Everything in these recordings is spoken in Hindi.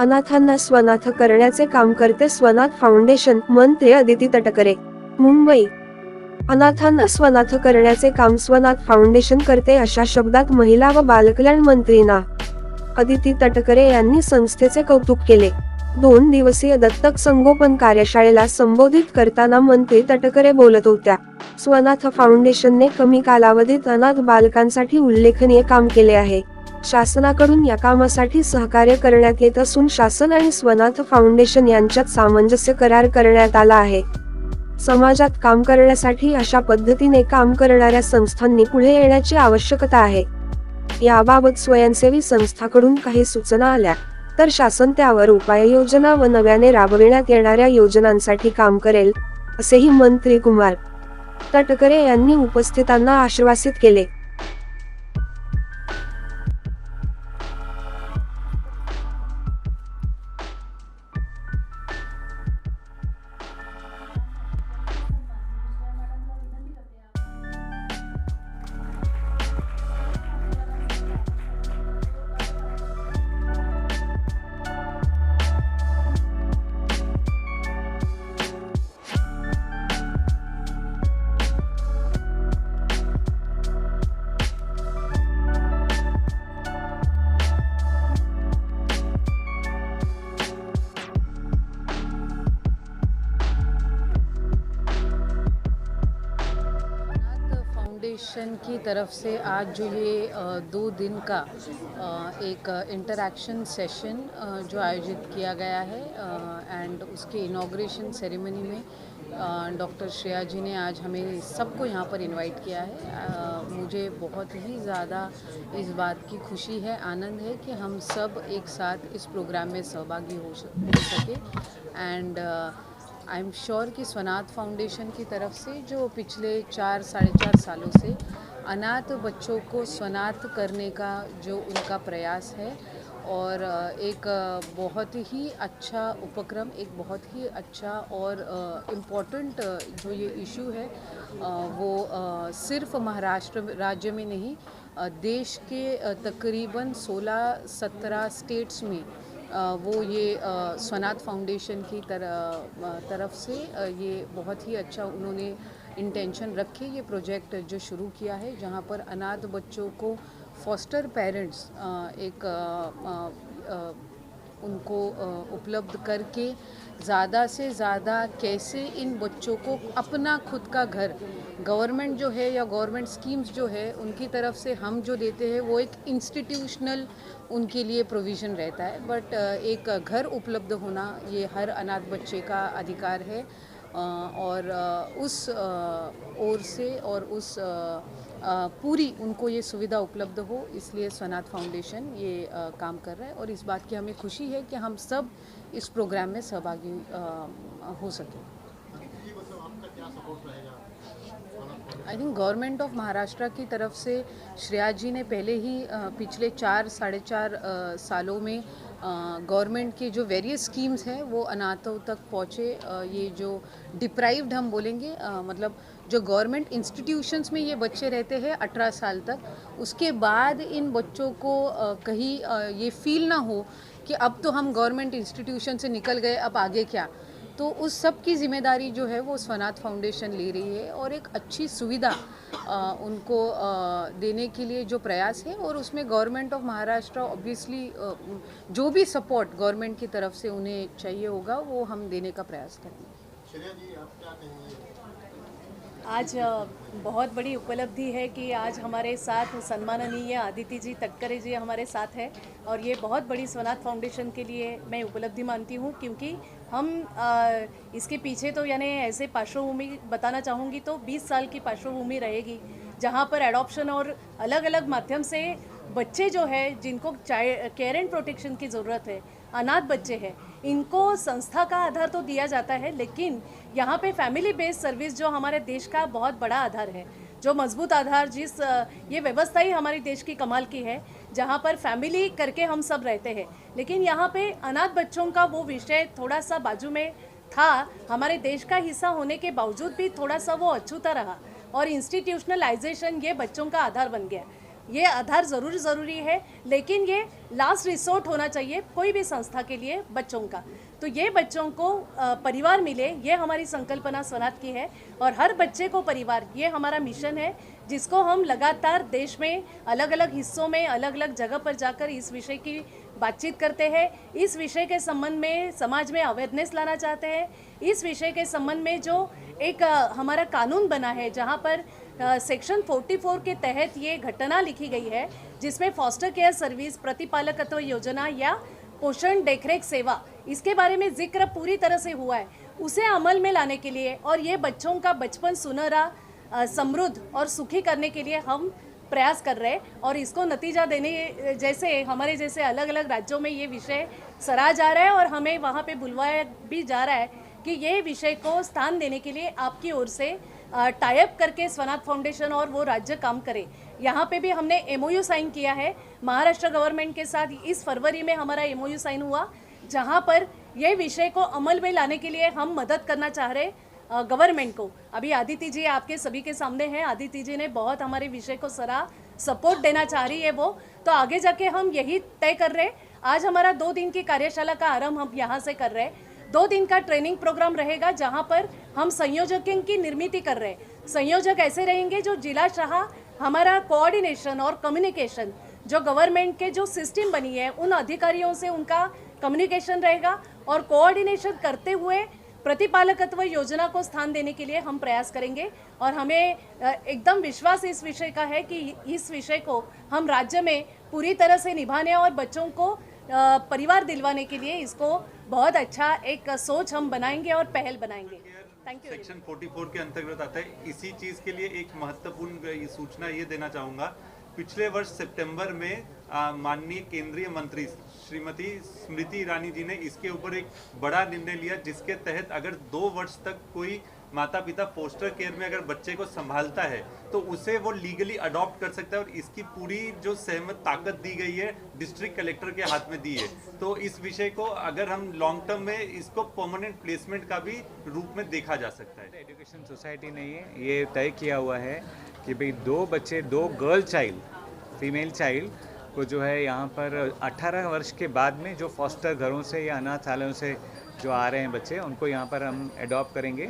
अनाथांना स्वनाथ करण्याचे काम करते स्वनाथ फाउंडेशन, मंत्री अदिती तटकरे, मुंबई। अनाथांना स्वनाथ करण्याचे काम स्वनाथ फाउंडेशन करते, अशा शब्दात महिला व बालकल्याण मंत्री ना. अदिती तटकरे यांनी संस्थेचे कौतुक केले। 2 दिवसीय दत्तक संगोपन कार्यशाळेला संबोधित करताना मंत्री तटकरे बोलत होत्या। स्वनाथ फाउंडेशनने कमी कालावधीत अनाथ बालकांसाठी उल्लेखनीय काम केले आहे। शासनाकडून या कामासाठी सहकार्य करण्यात येत असून शासन आणि स्वनाथ फाउंडेशन यांच्यात सामंजस्य करार करण्यात आला आहे। समाजात काम करण्यासाठी अशा पद्धतीने काम करणाऱ्या संस्थांनी पुढे येण्याची आवश्यकता आहे। याबाबत स्वयंसेवी संस्थांकडून काही सूचना आल्या तर शासन त्यावर उपाययोजना व नव्याने राबविण्यात येणाऱ्या योजनांसाठी काम करेल, असेही मंत्री कुमार तटकरे यांनी उपस्थितांना आश्वासित केले। फाउंडेशन की तरफ से आज जो ये 2 दिन का एक इंटरैक्शन सेशन जो आयोजित किया गया है एंड उसके इनॉग्रेशन सेरेमनी में डॉक्टर श्रेया जी ने आज हमें सबको यहाँ पर इनवाइट किया है। मुझे बहुत ही ज़्यादा इस बात की खुशी है, आनंद है कि हम सब एक साथ इस प्रोग्राम में सहभागी हो सके एंड आई एम श्योर कि स्वनाथ फाउंडेशन की तरफ से जो पिछले 4-4.5 सालों से अनाथ बच्चों को स्वनाथ करने का जो उनका प्रयास है और एक बहुत ही अच्छा उपक्रम, एक बहुत ही अच्छा और इम्पॉर्टेंट जो ये इशू है वो सिर्फ महाराष्ट्र राज्य में नहीं, देश के तकरीबन 16-17 स्टेट्स में वो ये स्वनाथ फाउंडेशन की तरफ से ये बहुत ही अच्छा उन्होंने इंटेंशन रखे ये प्रोजेक्ट जो शुरू किया है, जहाँ पर अनाथ बच्चों को फॉस्टर पेरेंट्स उनको उपलब्ध करके ज़्यादा से ज़्यादा कैसे इन बच्चों को अपना खुद का घर, गवर्नमेंट जो है या गवर्नमेंट स्कीम्स जो है उनकी तरफ से हम जो देते हैं वो एक इंस्टीट्यूशनल उनके लिए प्रोविज़न रहता है, बट एक घर उपलब्ध होना ये हर अनाथ बच्चे का अधिकार है और उस ओर से और उस पूरी उनको ये सुविधा उपलब्ध हो, इसलिए स्वनाथ फाउंडेशन ये काम कर रहा है और इस बात की हमें खुशी है कि हम सब इस प्रोग्राम में सहभागी हो सके। I think government of Maharashtra की तरफ से श्रेया जी ने पहले ही पिछले 4-4.5 सालों में गवर्नमेंट के जो वेरियस स्कीम्स हैं वो अनाथों तक पहुँचे। ये जो डिप्राइव्ड हम बोलेंगे मतलब जो गवर्नमेंट इंस्टीट्यूशंस में ये बच्चे रहते हैं 18 साल तक, उसके बाद इन बच्चों को कहीं ये फील ना हो कि अब तो हम गवर्नमेंट इंस्टीट्यूशन से निकल गए, अब आगे क्या। तो उस सब की जिम्मेदारी जो है वो स्वनाथ फाउंडेशन ले रही है और एक अच्छी सुविधा उनको देने के लिए जो प्रयास है और उसमें गवर्नमेंट ऑफ महाराष्ट्र ऑब्वियसली जो भी सपोर्ट गवर्नमेंट की तरफ से उन्हें चाहिए होगा वो हम देने का प्रयास करेंगे। श्रेया जी, आप क्या कहेंगे? आज बहुत बड़ी उपलब्धि है कि आज हमारे साथ सम्माननीय अदिति जी तटकरे जी हमारे साथ है और ये बहुत बड़ी स्वनाथ फाउंडेशन के लिए मैं उपलब्धि मानती हूँ, क्योंकि हम इसके पीछे तो यानी ऐसे पार्श्वभूमि बताना चाहूँगी तो 20 साल की पार्श्वभूमि रहेगी, जहाँ पर एडॉप्शन और अलग अलग माध्यम से बच्चे जो है जिनको केयर एंड प्रोटेक्शन की ज़रूरत है, अनाथ बच्चे हैं, इनको संस्था का आधार तो दिया जाता है, लेकिन यहाँ पे फैमिली बेस्ड सर्विस जो हमारे देश का बहुत बड़ा आधार है, जो मजबूत आधार जिस ये व्यवस्था ही हमारे देश की कमाल की है, जहाँ पर फैमिली करके हम सब रहते हैं, लेकिन यहाँ पे अनाथ बच्चों का वो विषय थोड़ा सा बाजू में था। हमारे देश का हिस्सा होने के बावजूद भी थोड़ा सा वो अछूता रहा और इंस्टीट्यूशनलाइजेशन ये बच्चों का आधार बन गया। ये आधार ज़रूरी है, लेकिन ये लास्ट रिसोर्ट होना चाहिए कोई भी संस्था के लिए बच्चों का। तो ये बच्चों को परिवार मिले, ये हमारी संकल्पना स्वनाथ की है, और हर बच्चे को परिवार, ये हमारा मिशन है, जिसको हम लगातार देश में अलग अलग हिस्सों में अलग अलग जगह पर जाकर इस विषय की बातचीत करते हैं। इस विषय के संबंध में समाज में अवेयरनेस लाना चाहते हैं। इस विषय के संबंध में जो एक हमारा कानून बना है, जहाँ पर सेक्शन 44 के तहत ये घटना लिखी गई है, जिसमें फॉस्टर केयर सर्विस, प्रतिपालकत्व योजना या पोषण देखरेख सेवा, इसके बारे में जिक्र पूरी तरह से हुआ है, उसे अमल में लाने के लिए और ये बच्चों का बचपन सुनहरा, समृद्ध और सुखी करने के लिए हम प्रयास कर रहे हैं। और इसको नतीजा देने जैसे हमारे जैसे अलग अलग राज्यों में ये विषय सराहा जा रहा है और हमें वहाँ पे बुलवाया भी जा रहा है कि ये विषय को स्थान देने के लिए आपकी ओर से टाई अप करके स्वनाथ फाउंडेशन और वो राज्य काम करे। यहाँ पे भी हमने MOU साइन किया है महाराष्ट्र गवर्नमेंट के साथ। इस फरवरी में हमारा MOU साइन हुआ, जहाँ पर ये विषय को अमल में लाने के लिए हम मदद करना चाह रहे गवर्नमेंट को। अभी आदिति जी आपके सभी के सामने हैं, आदिति जी ने बहुत हमारे विषय को सपोर्ट देना चाह रही है वो, तो आगे जाके हम यही तय कर रहे हैं। आज हमारा 2 दिन की कार्यशाला का आरंभ हम यहाँ से कर रहे हैं। 2 दिन का ट्रेनिंग प्रोग्राम रहेगा, जहाँ पर हम संयोजकों की निर्मित कर रहे हैं। संयोजक ऐसे रहेंगे जो जिला शाह हमारा कोऑर्डिनेशन और कम्युनिकेशन, जो गवर्नमेंट के जो सिस्टम बनी है उन अधिकारियों से उनका कम्युनिकेशन रहेगा, और कोऑर्डिनेशन करते हुए प्रतिपालकत्व योजना को स्थान देने के लिए हम प्रयास करेंगे। और हमें एकदम विश्वास इस विषय का है कि इस विषय को हम राज्य में पूरी तरह से निभाने और बच्चों को परिवार दिलवाने के लिए इसको बहुत अच्छा एक सोच हम बनाएंगे और पहल बनाएंगे। Thank you. सेक्शन 44 के अंतर्गत आता है। इसी चीज़ के लिए एक महत्वपूर्ण सूचना ये देना चाहूँगा। पिछले वर्ष सितंबर में माननीय केंद्रीय मंत्री श्रीमती स्मृति ईरानी जी ने इसके ऊपर एक बड़ा निर्णय लिया, जिसके तहत अगर 2 वर्ष तक कोई माता पिता फोस्टर केयर में अगर बच्चे को संभालता है तो उसे वो लीगली अडॉप्ट कर सकता है, और इसकी पूरी जो सहमत ताकत दी गई है डिस्ट्रिक्ट कलेक्टर के हाथ में दी है। तो इस विषय को अगर हम लॉन्ग टर्म में इसको परमानेंट प्लेसमेंट का भी रूप में देखा जा सकता है। एजुकेशन सोसाइटी ने ये तय किया हुआ है कि भाई 2 बच्चे, 2 गर्ल चाइल्ड, फीमेल चाइल्ड को जो है यहाँ पर 18 वर्ष के बाद में जो फॉस्टर घरों से या अनाथालयों से जो आ रहे हैं बच्चे, उनको यहाँ पर हम अडॉप्ट करेंगे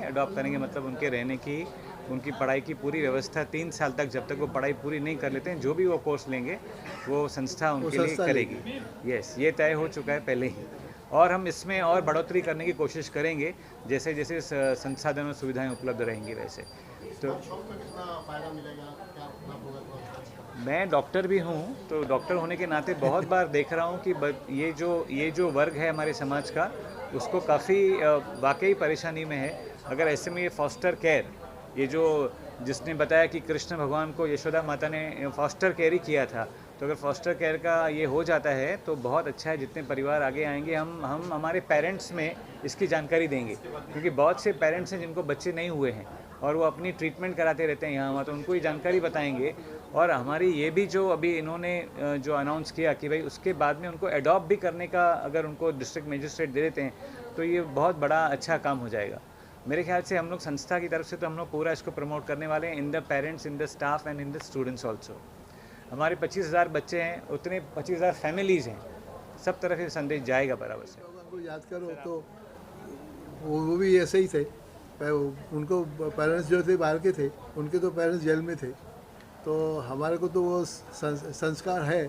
मतलब उनके रहने की, उनकी पढ़ाई की पूरी व्यवस्था 3 साल तक, जब तक वो पढ़ाई पूरी नहीं कर लेते हैं, जो भी वो कोर्स लेंगे वो संस्था उनके लिए करेगी। यस, ये तय हो चुका है पहले ही, और हम इसमें और बढ़ोतरी करने की कोशिश करेंगे जैसे जैसे संसाधन और सुविधाएं उपलब्ध रहेंगी वैसे। तो मैं डॉक्टर भी हूँ, तो डॉक्टर होने के नाते बहुत बार देख रहा हूँ कि ये जो वर्ग है हमारे समाज का, उसको काफ़ी वाकई परेशानी में है। अगर ऐसे में ये फॉस्टर केयर, ये जो जिसने बताया कि कृष्ण भगवान को यशोदा माता ने फॉस्टर केयर ही किया था, तो अगर फॉस्टर केयर का ये हो जाता है तो बहुत अच्छा है। जितने परिवार आगे आएंगे, हम हमारे पेरेंट्स में इसकी जानकारी देंगे, क्योंकि बहुत से पेरेंट्स हैं जिनको बच्चे नहीं हुए हैं और वो अपनी ट्रीटमेंट कराते रहते हैं यहाँ वहाँ, तो उनको ये जानकारी बताएंगे। और हमारी ये भी जो अभी इन्होंने जो अनाउंस किया कि भाई उसके बाद में उनको अडॉप्ट भी करने का अगर उनको डिस्ट्रिक्ट मजिस्ट्रेट दे देते हैं, तो ये बहुत बड़ा अच्छा काम हो जाएगा। मेरे ख्याल से हम लोग संस्था की तरफ से तो हम लोग पूरा इसको प्रमोट करने वाले हैं, in the parents, in the staff and in the students also. हमारे 25,000 बच्चे हैं, उतने 25,000 फैमिलीज़ हैं, सब तरफ ये संदेश जाएगा बराबर से। उनको याद करो तो वो भी ऐसे ही थे, उनको पेरेंट्स जो थे बाहर के थे, उनके तो पेरेंट्स जेल में थे, तो हमारे को तो वो संस्कार है,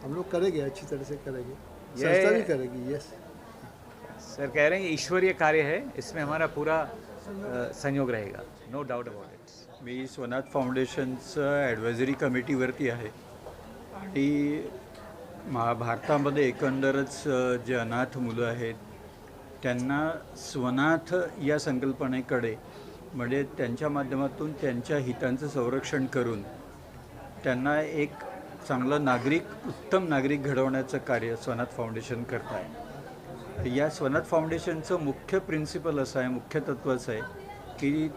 हम लोग करेंगे, अच्छी तरह से करेंगे, संस्था भी करेगी। यस सर कह रहे हैं ईश्वरीय कार्य है, इसमें हमारा पूरा सहयोग रहेगा, no doubt about it. Me Swanath फाउंडेशनचं advisory कमिटीवरती आहे आणि भारतामध्ये एकंदरच जे अनाथ मुलं आहेत त्यांना स्वनाथ या संकल्पनेकडे, म्हणजे त्यांच्या माध्यमातून त्यांच्या हितांचं संरक्षण करून त्यांना एक चांगलं नागरिक, उत्तम नागरिक घडवण्याचं कार्य स्वनाथ फाउंडेशन करत आहे। या स्वनाथ फाउंडेशनचं मुख्य प्रिन्सिपल असं आहे, मुख्य तत्व असं आहे की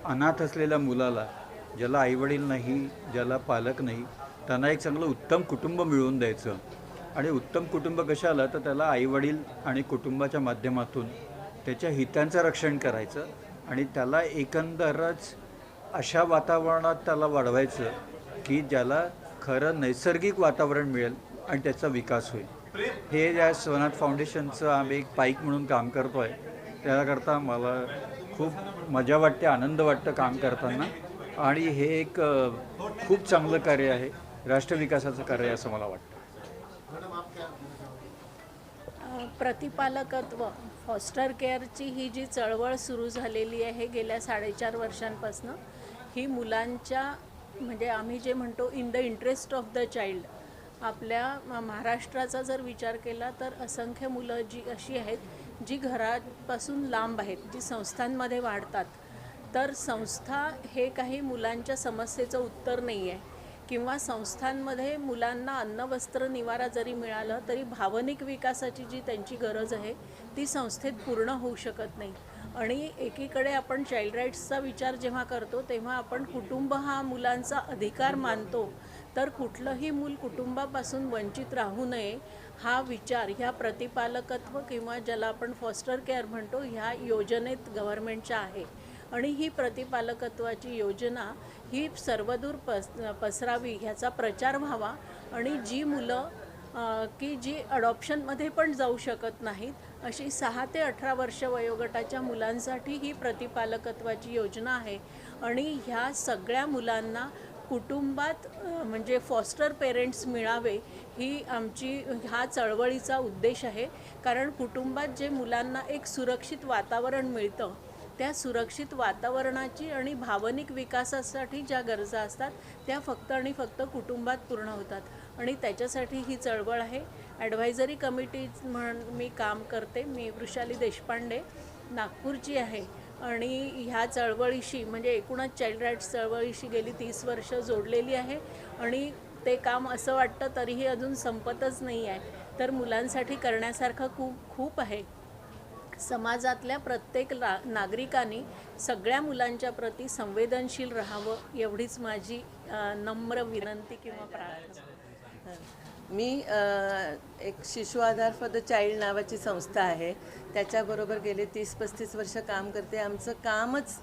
अनाथ असलेल्या मुलाला, ज्याला आईवडील नाही, ज्याला पालक नाही, त्यांना एक चांगलं उत्तम कुटुंब मिळवून द्यायचं। आणि उत्तम कुटुंब कशाला, तर त्याला आईवडील आणि कुटुंबाच्या माध्यमातून त्याच्या हितांचं रक्षण करायचं आणि त्याला एकंदरच अशा वातावरणात त्याला वाढवायचं की ज्याला खरं नैसर्गिक वातावरण मिळेल आणि त्याचा विकास होईल. हे ज्या स्वनाथ फाउंडेशनचं आम्ही एक पाईक म्हणून काम करतो आहे, त्याकरता मला खूप मजा वाटते, आनंद वाटतं काम करताना. आणि हे एक खूप चांगलं कार्य आहे, राष्ट्रविकासाचं कार्य आहे असं मला वाटतं. प्रतिपालकत्व फॉस्टर केअरची ही जी चळवळ सुरू झालेली आहे गेल्या 4.5 वर्षांपासून, ही मुलांच्या म्हणजे आम्ही जे म्हणतो in the interest of the child. आपल्या महाराष्ट्राचा जर विचार केला तर असंख्य मुलं जी अशी आहेत जी घरापासून लांब आहेत, जी संस्थांमध्ये वाढतात. तर संस्था हे काही मुलांच्या समस्येचं उत्तर नाही आहे, किंवा संस्थांमध्ये मुलांना अन्न वस्त्र निवारा जरी मिळालं तरी भावनिक विकासाची जी त्यांची गरज आहे ती संस्थेत पूर्ण होऊ शकत नाही. आणि एकीकडे आपण चाइल्ड राईट्सचा विचार जेव्हा करतो तेव्हा आपण कुटुंब हा मुलांचा अधिकार मानतो, तर कुठलंही मूल कुटुंबापासून वंचित राहू नये हा विचार ह्या प्रतिपालकत्व किंवा ज्याला आपण फॉस्टर केअर म्हणतो ह्या योजनेत गव्हर्नमेंटच्या आहे. आणि ही प्रतिपालकत्वाची योजना ही सर्वदूर पसरावी, ह्याचा प्रचार व्हावा. आणि जी मुलं की जी अडॉप्शनमध्ये पण जाऊ शकत नाहीत, अशी 6 ते 18 वर्ष वयोगटाच्या मुलांसाठी ही प्रतिपालकत्वाची योजना आहे. आणि ह्या सगळ्या मुलांना कुटुंबात म्हणजे फॉस्टर पेरेंट्स मिळावे ही आमची ह्या चळवळीचा उद्देश आहे. कारण कुटुंबात जे मुलांना एक सुरक्षित वातावरण मिळतं, त्या सुरक्षित वातावरणाची आणि भावनिक विकासासाठी ज्या गरजा असतात त्या फक्त आणि फक्त कुटुंबात पूर्ण होतात. आणि त्याच्यासाठी ही चळवळ आहे. ॲडव्हायझरी कमिटी म्हणून मी काम करते. मी वृषाली देशपांडे नागपूरची आहे. आणि ह्या चळवळीशी म्हणजे एकूणच चाइल्ड राईट्स चळवळीशी गेली 30 वर्ष जोडलेली आहे. आणि ते काम असं वाटतं तरीही अजून संपतच नाही आहे. तर मुलांसाठी करण्यासारखं खूप आहे. समाजातल्या प्रत्येक नागरिकांनी सगळ्या मुलांच्या प्रती संवेदनशील राहावं एवढीच माझी नम्र विनंती किंवा प्रार्थना. मी एक शिशु आधार फॉर द चाइल्ड नावाची संस्था आहे, त्याच्याबरोबर गेले 30-35 वर्ष काम करते. आमचं कामच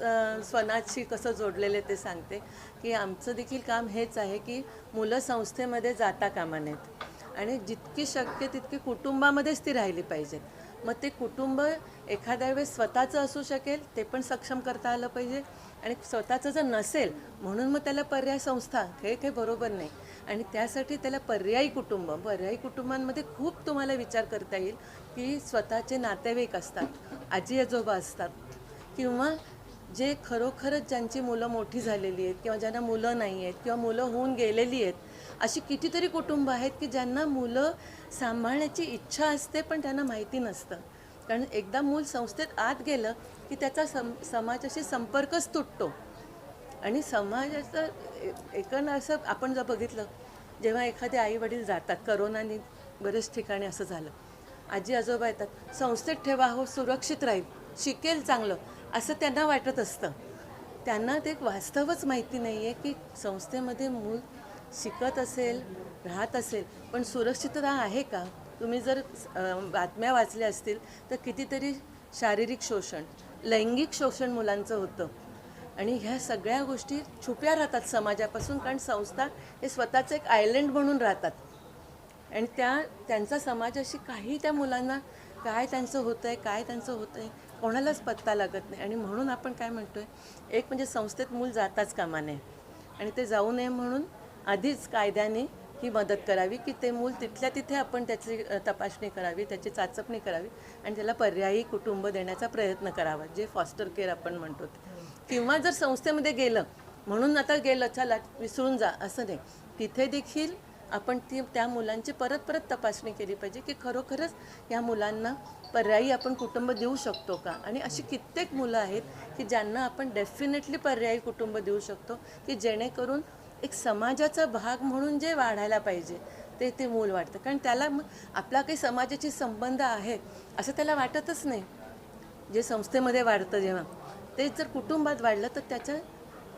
स्वनाथशी कसं जोडलेलं ते सांगते की आमचं देखील काम हेच आहे की मुलं संस्थेमध्ये जाता कामा नयेत आणि जितकी शक्य तितकी कुटुंबामध्येच ती राहिली पाहिजेत. मग ते कुटुंब एखाद्या वेळेस स्वतःचं असू शकेल, ते पण सक्षम करता आलं पाहिजे. आणि स्वतःचं जर नसेल म्हणून मग त्याला पर्याय संस्था हे काही बरोबर नाही. आणि त्यासाठी त्याला पर्यायी कुटुंबांमध्ये खूप तुम्हाला विचार करता येईल की स्वतःचे नातेवाईक असतात, आजी आजोबा असतात, किंवा जे खरोखरच ज्यांची मुलं मोठी झालेली आहेत किंवा ज्यांना मुलं नाही आहेत किंवा मुलं होऊन गेलेली आहेत, अशी कितीतरी कुटुंब आहेत की ज्यांना मुलं सांभाळण्याची इच्छा असते पण त्यांना माहिती नसतं. कारण एकदा मूल संस्थेत आत गेलं की त्याचा समाजाशी संपर्कच तुटतो. आणि समाजाचं एकंदर असं आपण जर बघितलं, जेव्हा एखादे आई वडील जातात, करोनाने बरेच ठिकाणी असं झालं, आजी आजोबा येतात, संस्थेत ठेवा हो, सुरक्षित राहील, शिकेल चांगलं असं त्यांना वाटत असतं. त्यांना ते वास्तवच माहिती नाही आहे की संस्थेमध्ये मूल शिकत असेल, राहत असेल, पण सुरक्षितता आहे का? तुम्ही जर बातम्या वाचल्या असतील तर कितीतरी शारीरिक शोषण, लैंगिक शोषण मुलांचं होतं. आणि ह्या सगळ्या गोष्टी छुप्या राहतात समाजापासून, कारण संस्था हे स्वतःचं एक आयलंड म्हणून राहतात. आणि त्यांचा समाजाशी काही त्या मुलांना काय त्यांचं होतं आहे कोणालाच पत्ता लागत नाही. आणि म्हणून आपण काय म्हणतो आहे, एक म्हणजे संस्थेत मूल जाताच कामा नये आणि ते जाऊ नये म्हणून आधीच कायद्याने ही मदत करावी की ते मूल तिथल्या तिथे आपण त्याची तपासणी करावी, त्याची चाचपणी करावी आणि त्याला पर्यायी कुटुंब देण्याचा प्रयत्न करावा, जे फॉस्टर केअर आपण म्हणतो. किंवा जर संस्थेमध्ये गेलं म्हणून आता गेलं चला विसरून जा असं नाही, तिथे देखील आपण त्या मुलांची परत तपासणी केली पाहिजे की खरोखरच या मुलांना पर्यायी आपण कुटुंब देऊ शकतो का. आणि अशी कित्येक मुलं आहेत की ज्यांना आपण डेफिनेटली पर्यायी कुटुंब देऊ शकतो की जेणेकरून एक समाजाचा भाग म्हणून जे वाढायला पाहिजे ते मूल वाटतं. कारण त्याला आपला काही समाजाशी संबंध आहे असं त्याला वाटतच नाही. जे संस्थेमध्ये वाढतं जेव्हा ते जर कुटुंबात वाढलं तर त्याचं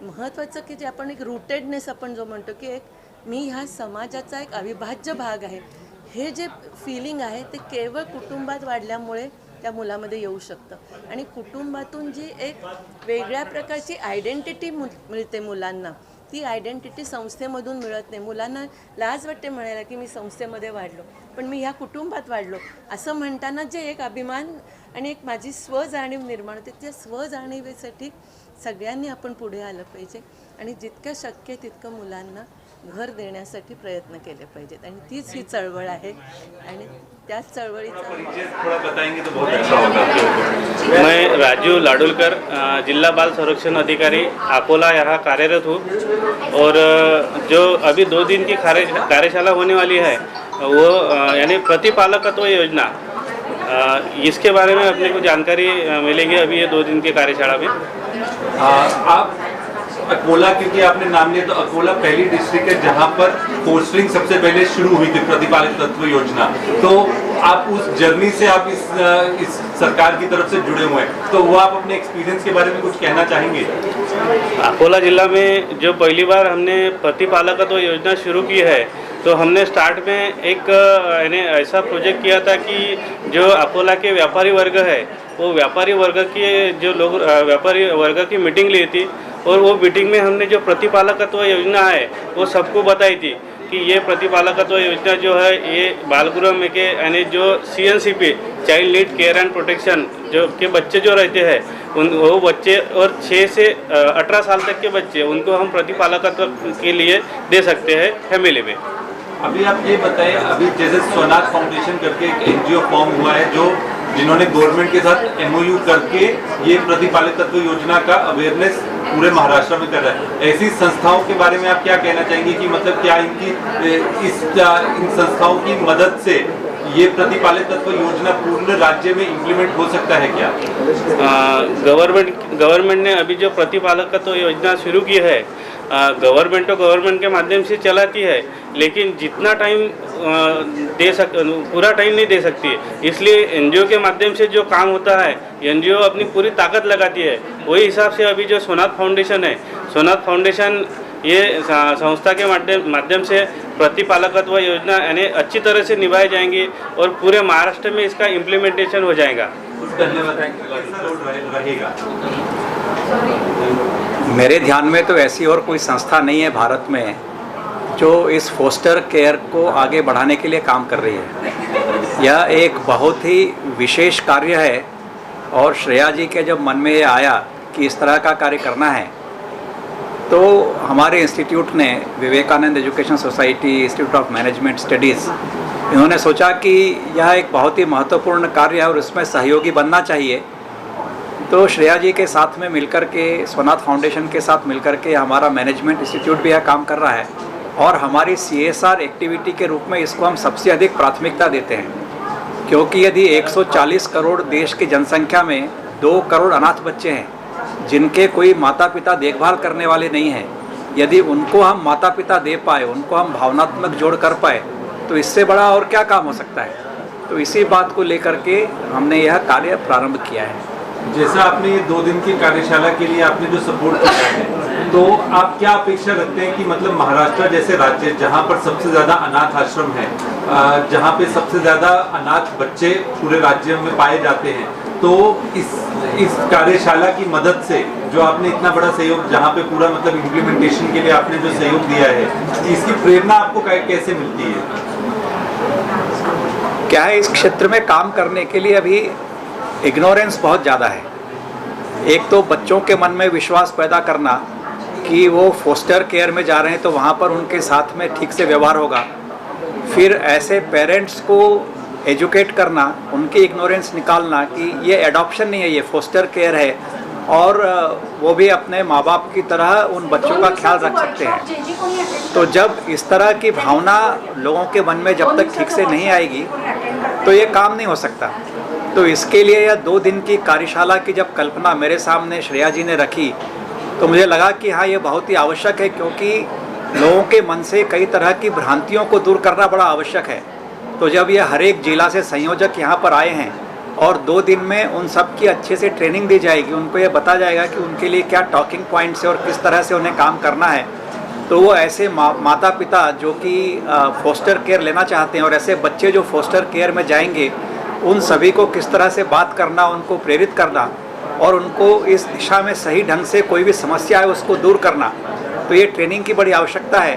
महत्त्वाचं की जे आपण एक रूटेडनेस आपण जो म्हणतो की एक मी ह्या समाजाचा एक अविभाज्य भाग आहे, हे जे फिलिंग आहे ते केवळ कुटुंबात वाढल्यामुळे त्या मुलामध्ये येऊ शकतं. आणि कुटुंबातून जी एक वेगळ्या प्रकारची आयडेंटिटी मिळते मुलांना, ती आयडेंटिटी संस्थेमधून मिळत नाही. मुलांना लाज वाटते म्हणायला की मी संस्थेमध्ये वाढलो, पण मी ह्या कुटुंबात वाढलो असं म्हणताना जे एक अभिमान आणि एक माझी स्वजाणीव निर्माण होते, त्या स्वजाणीवेसाठी सगळ्यांनी आपण पुढे आलं पाहिजे आणि जितकं शक्य तितकं मुलांना घर देण्यासाठी प्रयत्न केले पाहिजेत आणि तीच ही चळवळ आहे आणि त्याच चळवळीचा थोड़ा बताएंगे तो बहुत अच्छा होगा। मैं राजू लाडुलकर जिला बाल संरक्षण अधिकारी अकोला यहाँ कार्यरत हूँ और जो अभी 2 दिन की कार्यशाला होने वाली है वो यानी प्रतिपालकत्व योजना, इसके बारे में अपने को जानकारी मिलेगी अभी ये 2 दिन की कार्यशाला में। आप अकोला, क्योंकि आपने नाम लिया, तो अकोला पहली डिस्ट्रिक्ट है जहां पर फोस्टरिंग सबसे पहले शुरू हुई थी, प्रतिपालित तत्व योजना। तो आप उस जर्नी से आप इस सरकार की तरफ से जुड़े हुए हैं, तो वो आप अपने एक्सपीरियंस के बारे में कुछ कहना चाहेंगे? अकोला जिला में जो पहली बार हमने प्रतिपालकत्व योजना शुरू की है, तो हमने स्टार्ट में एक यानी ऐसा प्रोजेक्ट किया था कि जो अकोला के व्यापारी वर्ग है वो व्यापारी वर्ग के जो लोग व्यापारी वर्ग की मीटिंग ली थी और वो मीटिंग में हमने जो प्रतिपालकत्व योजना है वो सबको बताई थी कि ये प्रतिपालकत्व योजना जो है ये बालगृह में के यानी जो CNCP child need care and protection जो के बच्चे जो रहते हैं वो बच्चे और 6 से 18 साल तक के बच्चे उनको हम प्रतिपालकत्व के लिए दे सकते हैं फैमिली में। अभी आप ये बताएं, अभी जैसे स्वनाथ फाउंडेशन करके एक NGO फॉर्म हुआ है जो जिन्होंने गवर्नमेंट के साथ MOU करके ये प्रतिपालित तत्व योजना का अवेयरनेस पूरे महाराष्ट्र में कर रहा है। ऐसी संस्थाओं के बारे में आप क्या कहना चाहेंगे कि मतलब क्या इन संस्थाओं की मदद से ये प्रतिपालित तत्व योजना पूर्ण राज्य में इम्प्लीमेंट हो सकता है क्या? गवर्नमेंट ने अभी जो प्रतिपालकत्व योजना शुरू की है, गवर्नमेंट के माध्यम से चलाती है, लेकिन जितना टाइम पूरा टाइम नहीं दे सकती, इसलिए NGO के माध्यम से जो काम होता है NGO अपनी पूरी ताकत लगाती है। वही हिसाब से अभी जो सोनाथ फाउंडेशन है, सोनाथ फाउंडेशन ये संस्था के माध्यम से प्रतिपालकत्व योजना यानी अच्छी तरह से निभाई जाएंगी और पूरे महाराष्ट्र में इसका इम्प्लीमेंटेशन हो जाएगा। मेरे ध्यान में तो ऐसी और कोई संस्था नहीं है भारत में जो इस फोस्टर केयर को आगे बढ़ाने के लिए काम कर रही है। यह एक बहुत ही विशेष कार्य है और श्रेया जी के जब मन में ये आया कि इस तरह का कार्य करना है, तो हमारे इंस्टीट्यूट ने, Vivekananda education society, institute of management studies, इन्होंने सोचा कि यह एक बहुत ही महत्वपूर्ण कार्य है और इसमें सहयोगी बनना चाहिए। तो श्रेया जी के साथ में मिलकर के, स्वनाथ फाउंडेशन के साथ मिलकर के हमारा मैनेजमेंट इंस्टीट्यूट भी यह काम कर रहा है और हमारी CSR एक्टिविटी के रूप में इसको हम सबसे अधिक प्राथमिकता देते हैं, क्योंकि यदि 140 करोड़ देश की जनसंख्या में 2 करोड़ अनाथ बच्चे हैं जिनके कोई माता पिता देखभाल करने वाले नहीं हैं, यदि उनको हम माता पिता दे पाए, उनको हम भावनात्मक जोड़ कर पाए, तो इससे बड़ा और क्या काम हो सकता है। तो इसी बात को लेकर के हमने यह कार्य प्रारंभ किया है। जैसा आपने ये 2 दिन की कार्यशाला के लिए आपने जो सपोर्ट किया है, तो आप क्या अपेक्षा रखते हैं कि मतलब महाराष्ट्र जैसे राज्य जहां पर सबसे ज़्यादा अनाथ आश्रम है, जहां पे सबसे ज़्यादा अनाथ बच्चे पूरे राज्य में पाए जाते हैं, तो इस कार्यशाला की मदद से जो आपने इतना बड़ा सहयोग, जहां पे पूरा मतलब इम्प्लीमेंटेशन के लिए आपने जो सहयोग दिया है, इसकी प्रेरणा आपको कैसे मिलती है? क्या है, इस क्षेत्र में काम करने के लिए अभी इग्नोरेंस बहुत ज़्यादा है। एक तो बच्चों के मन में विश्वास पैदा करना कि वो फोस्टर केयर में जा रहे हैं तो वहाँ पर उनके साथ में ठीक से व्यवहार होगा, फिर ऐसे पेरेंट्स को एजुकेट करना, उनकी इग्नोरेंस निकालना कि ये एडॉप्शन नहीं है, ये फोस्टर केयर है और वो भी अपने माँ बाप की तरह उन बच्चों का ख्याल रख सकते हैं। तो जब इस तरह की भावना लोगों के मन में जब तक ठीक से नहीं आएगी तो ये काम नहीं हो सकता। तो इसके लिए यह 2 दिन की कार्यशाला की जब कल्पना मेरे सामने श्रेया जी ने रखी तो मुझे लगा कि हाँ, ये बहुत ही आवश्यक है, क्योंकि लोगों के मन से कई तरह की भ्रांतियों को दूर करना बड़ा आवश्यक है। तो जब ये हर एक जिला से संयोजक यहाँ पर आए हैं और 2 दिन में उन सब की अच्छे से ट्रेनिंग दी जाएगी, उनको ये बताया जाएगा कि उनके लिए क्या टॉकिंग पॉइंट्स है और किस तरह से उन्हें काम करना है, तो वो ऐसे माता पिता जो कि फोस्टर केयर लेना चाहते हैं और ऐसे बच्चे जो फोस्टर केयर में जाएंगे, उन सभी को किस तरह से बात करना, उनको प्रेरित करना और उनको इस दिशा में सही ढंग से कोई भी समस्या है उसको दूर करना, तो ये ट्रेनिंग की बड़ी आवश्यकता है।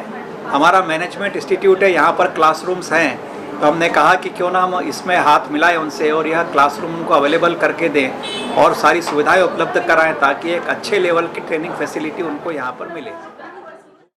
हमारा मैनेजमेंट इंस्टीट्यूट है, यहाँ पर क्लासरूम्स हैं, तो हमने कहा कि क्यों ना हम इसमें हाथ मिलाएं उनसे और यह क्लासरूम उनको अवेलेबल करके दें और सारी सुविधाएं उपलब्ध कराएं ताकि एक अच्छे लेवल की ट्रेनिंग फैसिलिटी उनको यहाँ पर मिले।